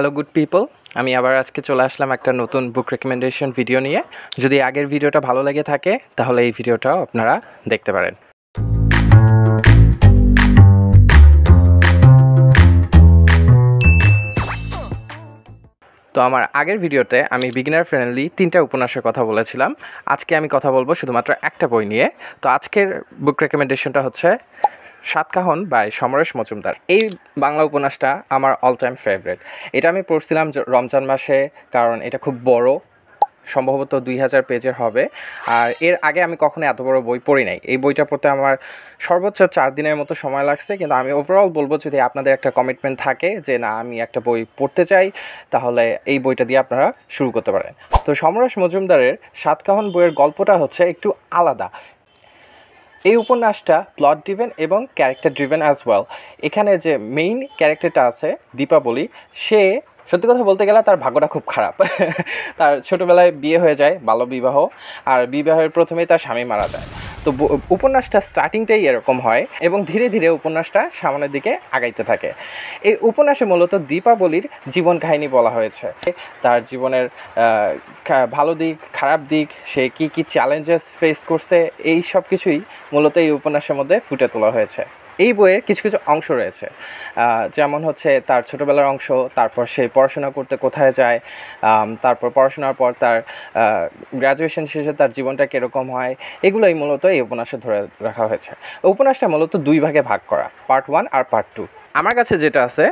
Hello good people, আমি আবার আজকে চলে আসলাম একটা নতুন বুক রেকমেন্ডেশন ভিডিও নিয়ে। যদি আগের ভিডিওটা ভালো লেগে থাকে তাহলে এই ভিডিওটাও আপনারা দেখতে পারেন। তো আমার আগের ভিডিওতে আমি বিগিনার ফ্রেন্ডলি 3টা উপন্যাসের কথা বলেছিলাম। আজকে আমি কথা বলবো শুধুমাত্র একটা বই নিয়ে। তো আজকের বুক রেকমেন্ডেশনটা হচ্ছে সাতকাহন বাই সমরেশ মজুমদার। এই বাংলা উপন্যাসটা আমার অল টাইম ফেভারিট। এটা আমি পড়ছিলাম রমজান মাসে, কারণ এটা খুব বড়, সম্ভবত 2000 পেজের হবে। আর এর আগে আমি কখনো এত বড় বই পড়ি নাই। এই বইটা পড়তে আমার সর্বোচ্চ 4 দিনের মতো সময় লাগছে, কিন্তু আমি ওভারঅল বলবো যদি আপনাদের একটা কমিটমেন্ট থাকে যে না আমি একটা বই পড়তে চাই, তাহলে এই বইটা দিয়ে আপনারা শুরু করতে পারেন। তো সমরেশ মজুমদারের সাতকাহন বইয়ের গল্পটা হচ্ছে একটু আলাদা। এই উপন্যাসটা প্লট ড্রিভেন এবং ক্যারেক্টার ড্রিভেন অ্যাজ ওয়েল। এখানে যে মেইন ক্যারেক্টারটা আছে দীপাবলি, সে সত্যি কথা বলতে গেলে তার ভাগ্যটা খুব খারাপ। তার ছোটোবেলায় বিয়ে হয়ে যায়, বাল্যবিবাহ, আর বিবাহের প্রথমেই তার স্বামী মারা যায়। তো উপন্যাসটা স্টার্টিংটাই এরকম হয় এবং ধীরে ধীরে উপন্যাসটা সামনের দিকে আগাইতে থাকে। এই উপন্যাসে মূলত দীপাবলির জীবন কাহিনী বলা হয়েছে। তার জীবনের ভালো দিক, খারাপ দিক, সে কি কি চ্যালেঞ্জেস ফেস করছে, এই সব কিছুই মূলত এই উপন্যাসের মধ্যে ফুটে তোলা হয়েছে। এই বইয়ের কিছু কিছু অংশ রয়েছে, যেমন হচ্ছে তার ছোটোবেলার অংশ, তারপর সে পড়াশোনা করতে কোথায় যায়, তারপর পড়াশোনার পর তার গ্র্যাজুয়েশন শেষে তার জীবনটা কীরকম হয়, এগুলোই মূলত এই উপন্যাসে ধরে রাখা হয়েছে। উপন্যাসটা মূলত 2 ভাগে ভাগ করা, পার্ট 1 আর পার্ট 2। আমার কাছে যেটা আছে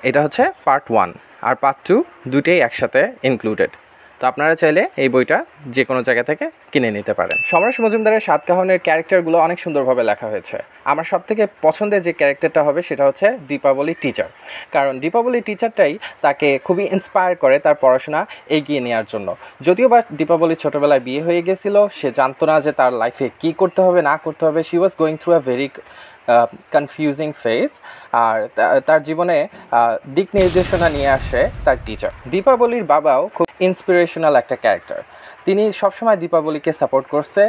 এটা হচ্ছে পার্ট 1, আর পার্ট 2 দুটোই একসাথে ইনক্লুডেড। তো আপনারা চাইলে এই বইটা যে কোনো জায়গা থেকে কিনে নিতে পারেন। সমরেশ মজুমদারের সাতকাহনের ক্যারেক্টারগুলো অনেক সুন্দরভাবে লেখা হয়েছে। আমার সবথেকে পছন্দের যে ক্যারেক্টারটা হবে সেটা হচ্ছে দীপাবলি টিচার, কারণ দীপাবলি টিচারটাই তাকে খুবই ইন্সপায়ার করে তার পড়াশোনা এগিয়ে নেওয়ার জন্য। যদিও বা দীপাবলি ছোটোবেলায় বিয়ে হয়ে গেছিলো, সে জানতো না যে তার লাইফে কী করতে হবে না করতে হবে। She was going through a very confusing phase, আর তার জীবনে দিক নির্দেশনা নিয়ে আসে তার টিচার। দীপাবলির বাবাও খুব ইন্সপিরেশনাল একটা ক্যারেক্টার। তিনি সবসময় দীপাবলিকে সাপোর্ট করছে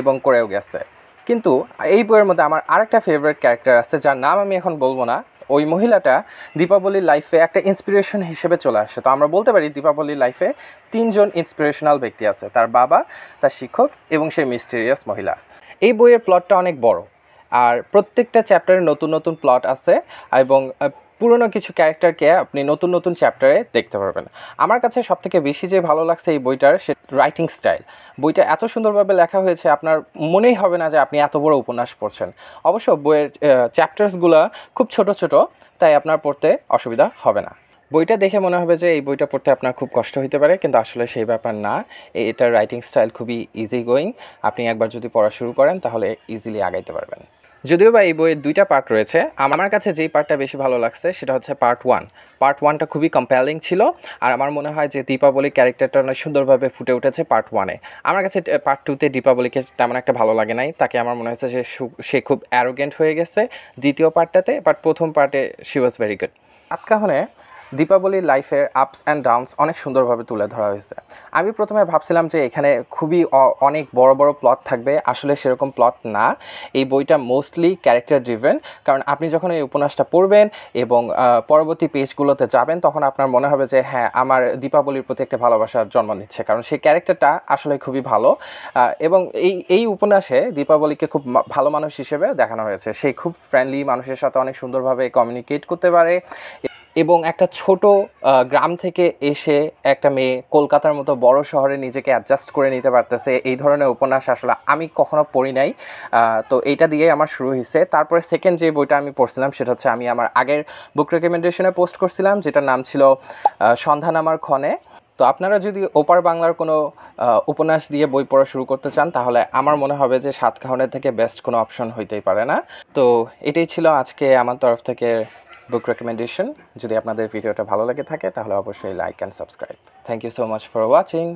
এবং করেও গেছে। কিন্তু এই বইয়ের মধ্যে আমার আরেকটা ফেভারিট ক্যারেক্টার আছে, যার নাম আমি এখন বলবো না। ওই মহিলাটা দীপাবলির লাইফে একটা ইন্সপিরেশন হিসেবে চলে আসে। তো আমরা বলতে পারি দীপাবলির লাইফে 3 জন ইন্সপিরেশনাল ব্যক্তি আছে, তার বাবা, তার শিক্ষক এবং সেই মিস্টেরিয়াস মহিলা। এই বইয়ের প্লটটা অনেক বড়, আর প্রত্যেকটা চ্যাপ্টারে নতুন নতুন প্লট আছে এবং পুরনো কিছু ক্যারেক্টারকে আপনি নতুন নতুন চ্যাপ্টারে দেখতে পারবেন। আমার কাছে সবথেকে বেশি যে ভালো লাগছে এই বইটার সে রাইটিং স্টাইল। বইটা এত সুন্দরভাবে লেখা হয়েছে, আপনার মনেই হবে না যে আপনি এত বড় উপন্যাস পড়ছেন। অবশ্য বইয়ের চ্যাপ্টার্সগুলো খুব ছোট ছোট, তাই আপনার পড়তে অসুবিধা হবে না। বইটা দেখে মনে হবে যে এই বইটা পড়তে আপনার খুব কষ্ট হতে পারে, কিন্তু আসলে সেই ব্যাপার না। এটার রাইটিং স্টাইল খুবই ইজি গোয়িং। আপনি একবার যদি পড়া শুরু করেন তাহলে ইজিলি আগাইতে পারবেন। যদিও বা এই বইয়ের 2টা পার্ট রয়েছে, আমার কাছে যেই পার্টটা বেশি ভালো লাগছে সেটা হচ্ছে পার্ট 1। পার্ট 1টা খুবই কম্পেলিং ছিল, আর আমার মনে হয় যে দীপাবলি ক্যারেক্টারটা অনেক সুন্দরভাবে ফুটে উঠেছে পার্ট 1-এ। আমার কাছে পার্ট 2-তে দীপাবলিকে তেমন একটা ভালো লাগে নাই। তাকে আমার মনে হয়েছে যে সে খুব অ্যারোগেন্ট হয়ে গেছে দ্বিতীয় পার্টটাতে, বাট প্রথম পার্টে শি ওয়াজ ভেরি গুড। সাতকাহনে দীপাবলির লাইফের আপস অ্যান্ড ডাউনস অনেক সুন্দরভাবে তুলে ধরা হয়েছে। আমি প্রথমে ভাবছিলাম যে এখানে খুবই অনেক বড় বড় প্লট থাকবে, আসলে সেরকম প্লট না। এই বইটা মোস্টলি ক্যারেক্টার ড্রিভেন, কারণ আপনি যখন এই উপন্যাসটা পড়বেন এবং পরবর্তী পেজগুলোতে যাবেন তখন আপনার মনে হবে যে হ্যাঁ, আমার দীপাবলির প্রতি একটা ভালোবাসার জন্ম নিচ্ছে, কারণ সেই ক্যারেক্টারটা আসলে খুবই ভালো। এবং এই উপন্যাসে দীপাবলিকে খুব ভালো মানুষ হিসেবে দেখানো হয়েছে। সে খুব ফ্রেন্ডলি, মানুষের সাথে অনেক সুন্দরভাবে কমিউনিকেট করতে পারে, এবং একটা ছোট গ্রাম থেকে এসে একটা মেয়ে কলকাতার মতো বড় শহরে নিজেকে অ্যাডজাস্ট করে নিতে পারতেছে। এই ধরনের উপন্যাস আসলে আমি কখনো পড়ি নাই। তো এইটা দিয়ে আমার শুরু হয়েছে। তারপরে সেকেন্ড যে বইটা আমি পড়ছিলাম সেটা হচ্ছে আমি আমার আগের বুক রেকমেন্ডেশনে পোস্ট করছিলাম, যেটার নাম ছিল সন্ধান আমার ক্ষণে। তো আপনারা যদি ওপার বাংলার কোনো উপন্যাস দিয়ে বই পড়া শুরু করতে চান তাহলে আমার মনে হবে যে সাতকাহনের থেকে বেস্ট কোনো অপশন হইতেই পারে না। তো এটাই ছিল আজকে আমার তরফ থেকে বুক রেকমেন্ডেশন। যদি আপনাদের ভিডিওটা ভালো লেগে থাকে তাহলে অবশ্যই like and subscribe. Thank you so much for watching.